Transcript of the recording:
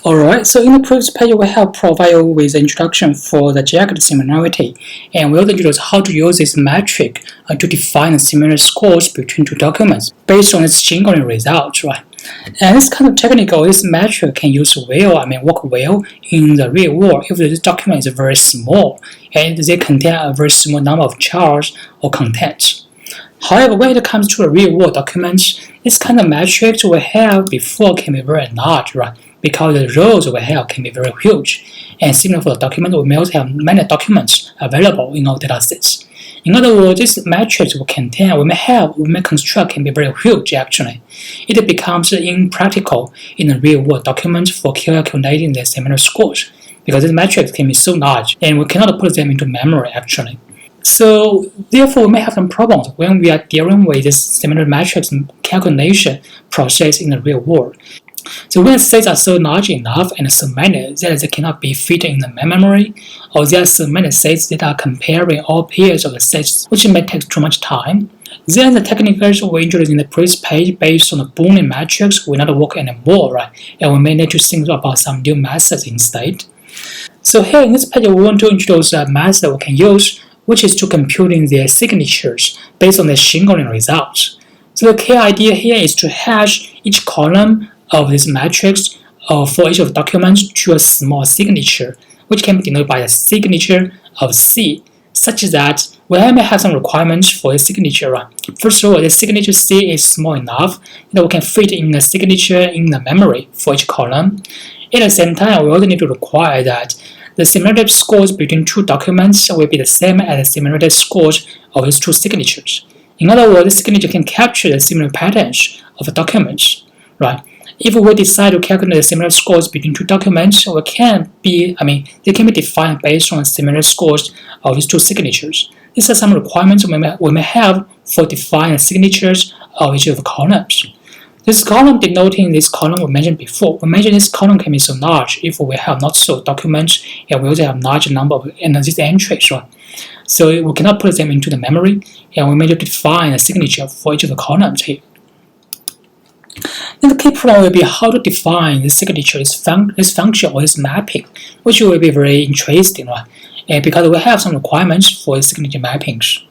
Alright, so in the previous page we have provided you with the introduction for the jagged similarity, and we also introduced how to use this metric to define the similar scores between two documents based on its shingling results, right? And this kind of technical, this metric can work well in the real world if this document is very small and they contain a very small number of charts or contents. However, when it comes to the real-world documents, this kind of metrics we have before can be very large, right? Because the rows we have can be very huge. And similar for the document, we may also have many documents available in our datasets. In other words, this matrix we may construct can be very huge actually. It becomes impractical in the real-world documents for calculating the similar scores because this matrix can be so large and we cannot put them into memory actually. So therefore, we may have some problems when we are dealing with this similar matrix calculation process in the real world. So when sets are so large enough and so many that they cannot be fit in the memory, or there are so many sets that are comparing all pairs of the sets, which may take too much time, then the techniques we introduced in the previous page based on the Boolean matrix will not work anymore, right? And we may need to think about some new methods instead. So here in this page, we want to introduce a method we can use, which is to computing their signatures based on the shingling results. So the key idea here is to hash each column of this matrix for each of the documents to a small signature, which can be denoted by the signature of C, such that we may have some requirements for a signature. First of all, the signature C is small enough that we can fit in a signature in the memory for each column. At the same time, we also need to require that the similarity scores between two documents will be the same as the similarity scores of these two signatures. In other words, the signature can capture the similar patterns of the documents, right? If we decide to calculate the similar scores between two documents, they can be defined based on similar scores of these two signatures. These are some requirements we may have for defining signatures of each of the columns. This column denoting this column we mentioned before. We mentioned this column can be so large if we have not so documents and we also have large number of these entries, right? So we cannot put them into the memory, and we may need to define a signature for each of the columns here. Then the key problem will be how to define the signature, this function or this mapping, which will be very interesting, right? And because we have some requirements for the signature mappings.